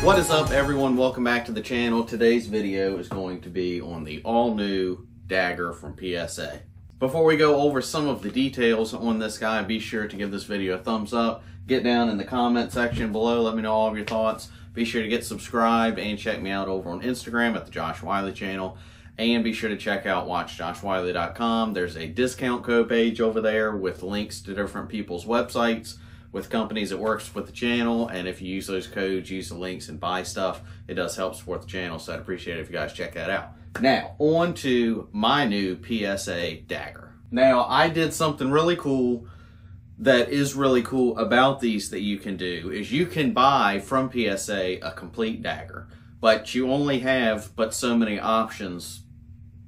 What is up, everyone? Welcome back to the channel. Today's video is going to be on the all-new Dagger from PSA. Before we go over some of the details on this guy, be sure to give this video a thumbs up. Get down in the comment section below. Let me know all of your thoughts. Be sure to get subscribed and check me out over on Instagram at the Josh Wiley channel. And be sure to check out watchjoshwiley.com. There's a discount code page over there with links to different people's websites with companies that works with the channel, and if you use those codes, use the links and buy stuff, it does help support the channel, so I'd appreciate it if you guys check that out. Now, on to my new PSA Dagger. Now, I did something really cool that is really cool about these that you can do, is you can buy from PSA a complete dagger, but you only have but so many options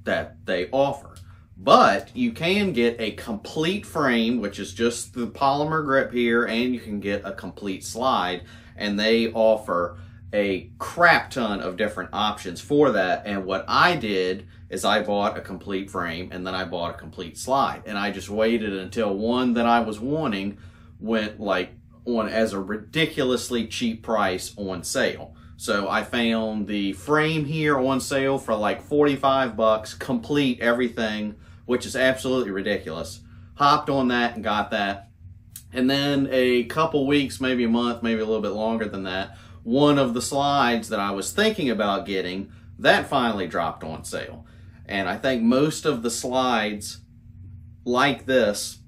that they offer. But you can get a complete frame, which is just the polymer grip here, and you can get a complete slide, and they offer a crap ton of different options for that. And what I did is I bought a complete frame, and then I bought a complete slide, and I just waited until one that I was wanting went like on as a ridiculously cheap price on sale. So I found the frame here on sale for like 45 bucks, complete everything, which is absolutely ridiculous. Hopped on that and got that. And then a couple weeks, maybe a month, maybe a little bit longer than that, one of the slides that I was thinking about getting, that finally dropped on sale. And I think most of the slides like this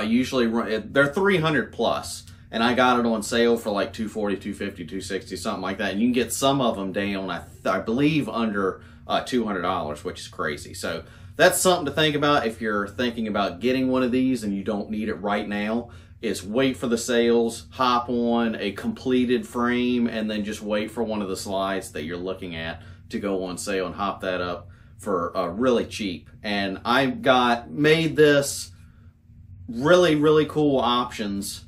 usually run, they're 300 plus. And I got it on sale for like $240, $250, $260, something like that. And you can get some of them down, I believe, under $200, which is crazy. So that's something to think about if you're thinking about getting one of these and you don't need it right now. Is wait for the sales, hop on a completed frame, and then just wait for one of the slides that you're looking at to go on sale and hop that up for really cheap. And I made this really cool options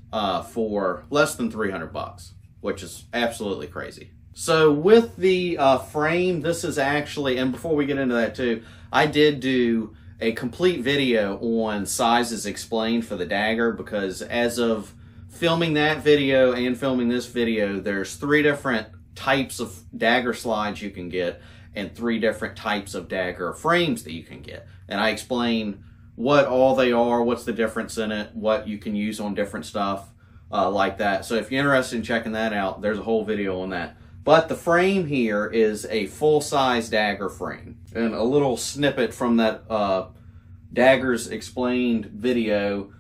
for less than 300 bucks, which is absolutely crazy. So with the frame, this is actually, and before we get into that too, I did do a complete video on sizes explained for the Dagger, because as of filming that video and filming this video, there's 3 different types of Dagger slides you can get and 3 different types of Dagger frames that you can get. And I explain what all they are, what's the difference in it, what you can use on different stuff like that. So if you're interested in checking that out, there's a whole video on that. But the frame here is a full-size dagger frame. And a little snippet from that Daggers Explained video.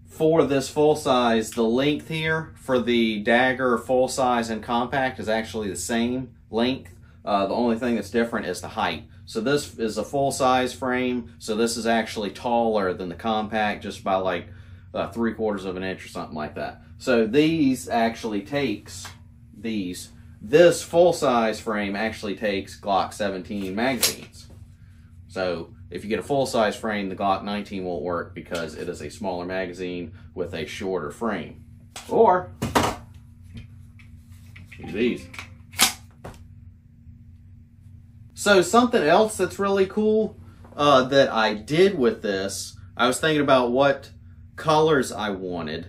For this full-size, the length here for the Dagger full-size and compact is actually the same length. The only thing that's different is the height. So this is a full-size frame, so this is actually taller than the compact just by like 3/4 of an inch or something like that. So these actually takes this full-size frame actually takes Glock 17 magazines. So if you get a full-size frame, the Glock 19 won't work because it is a smaller magazine with a shorter frame. Or use these. So something else that's really cool that I did with this, I was thinking about what colors I wanted.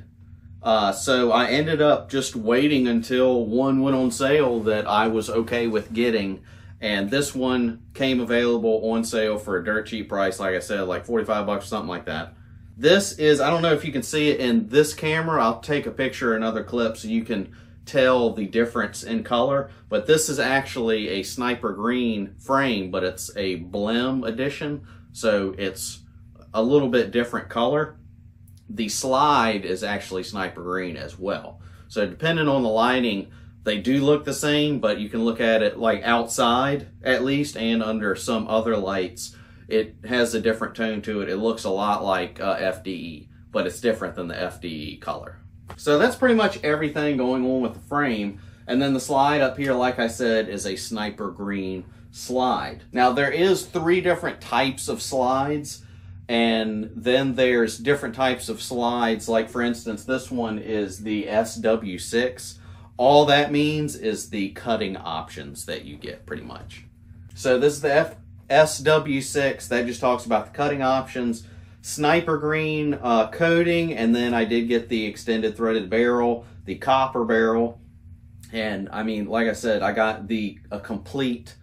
So I ended up just waiting until one went on sale that I was okay with getting. And this one came available on sale for a dirt cheap price, like I said, like 45 bucks or something like that. This is, I don't know if you can see it in this camera. I'll take a picture or another clip so you can tell the difference in color. But this is actually a sniper green frame, but it's a blim edition. So it's a little bit different color. The slide is actually sniper green as well. So depending on the lighting, they do look the same, but you can look at it like outside at least and under some other lights. It has a different tone to it. It looks a lot like FDE, but it's different than the FDE color. So that's pretty much everything going on with the frame. And then the slide up here, like I said, is a sniper green slide. Now there is 3 different types of slides. And then there's different types of slides. Like for instance, this one is the SW6. All that means is the cutting options that you get pretty much. So this is the SW6. That just talks about the cutting options. Sniper green coating, and then I did get the extended threaded barrel, the copper barrel. And I mean, like I said, I got a complete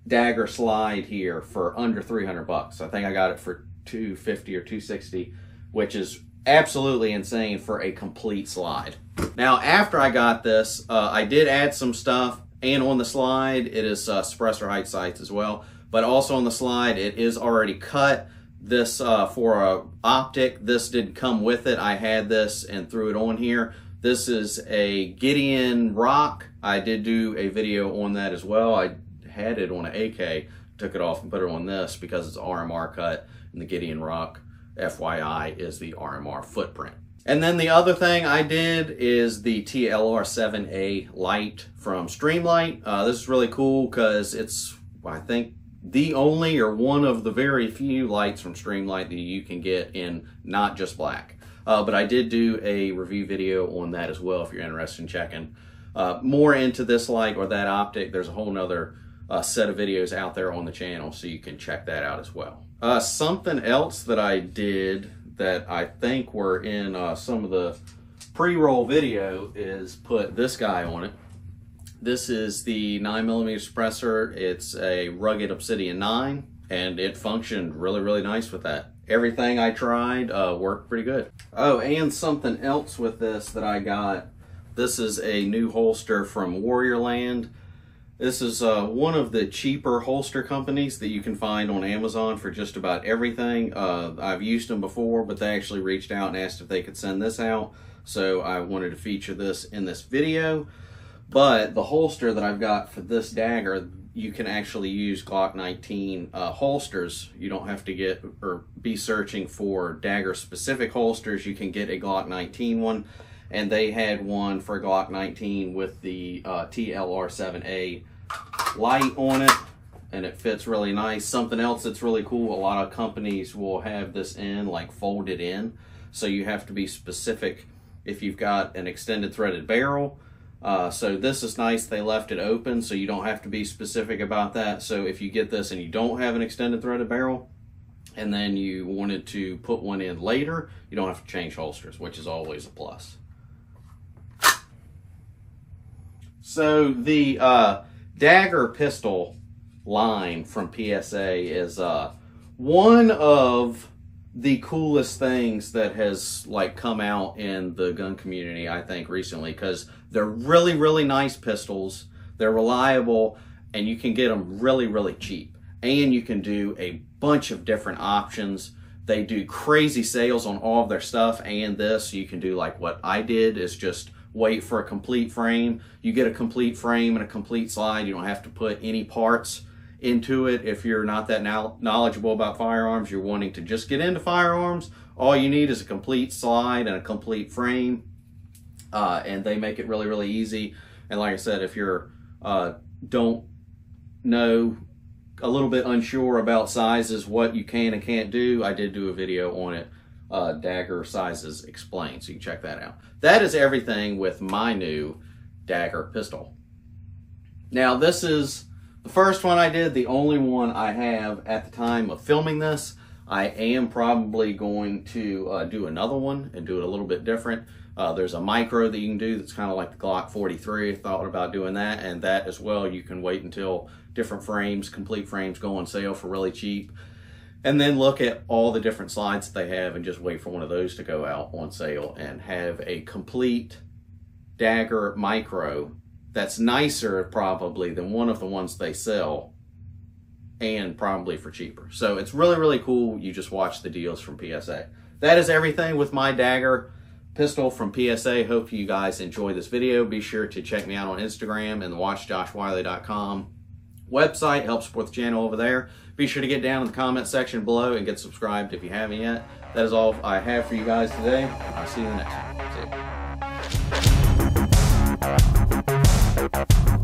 dagger slide here for under 300 bucks. I think I got it for $250 or $260, which is absolutely insane for a complete slide. Now, after I got this, I did add some stuff, and on the slide, it is suppressor height sights as well, but also on the slide, it is already cut. This for a optic, this didn't come with it. I had this and threw it on here. This is a Gideon Rock. I did do a video on that as well. I had it on an AK, took it off and put it on this because it's RMR cut, and the Gideon Rock, FYI, is the RMR footprint. And then the other thing I did is the TLR7A light from Streamlight. This is really cool because it's, I think, the only or one of the very few lights from Streamlight that you can get in not just black. But I did do a review video on that as well if you're interested in checking more into this light or that optic. There's a whole nother set of videos out there on the channel, so you can check that out as well. Something else that I did that I think were in some of the pre-roll video is put this guy on it. This is the 9mm suppressor. It's a rugged Obsidian 9, and it functioned really, really nice with that. Everything I tried worked pretty good. Oh, and something else with this that I got. This is a new holster from Warriorland. This is one of the cheaper holster companies that you can find on Amazon for just about everything. I've used them before, but they actually reached out and asked if they could send this out. So I wanted to feature this in this video. But the holster that I've got for this dagger, you can actually use Glock 19 holsters. You don't have to get or be searching for dagger specific holsters. You can get a Glock 19 one. And they had one for Glock 19 with the TLR7A light on it, and it fits really nice. Something else that's really cool, a lot of companies will have this in, like folded in, so you have to be specific if you've got an extended threaded barrel. So this is nice, they left it open, so you don't have to be specific about that. So if you get this and you don't have an extended threaded barrel, and then you wanted to put one in later, you don't have to change holsters, which is always a plus. So the Dagger pistol line from PSA is one of the coolest things that has like come out in the gun community, I think, recently, because they're really, really nice pistols. They're reliable, and you can get them really, really cheap. And you can do a bunch of different options. They do crazy sales on all of their stuff, and this, you can do like what I did, is just wait for a complete frame. You get a complete frame and a complete slide. You don't have to put any parts into it. If you're not that knowledgeable about firearms, you're wanting to just get into firearms, all you need is a complete slide and a complete frame, and they make it really, really easy. And like I said, if you're don't know, a little bit unsure about sizes, what you can and can't do, I did do a video on it, Dagger Sizes Explained, so you can check that out. That is everything with my new Dagger pistol. Now, this is the first one I did, the only one I have at the time of filming this. I am probably going to do another one and do it a little bit different. There's a micro that you can do that's kind of like the Glock 43. I thought about doing that, and that as well, you can wait until different frames, complete frames, go on sale for really cheap, and then look at all the different slides that they have and just wait for one of those to go out on sale and have a complete Dagger micro that's nicer probably than one of the ones they sell, and probably for cheaper. So it's really, really cool. You just watch the deals from PSA. That is everything with my Dagger pistol from PSA. Hope you guys enjoy this video. Be sure to check me out on Instagram and the watchjoshwiley.com website. Help support the channel over there. Be sure to get down in the comment section below and get subscribed if you haven't yet. That is all I have for you guys today. I'll see you in the next one. See you.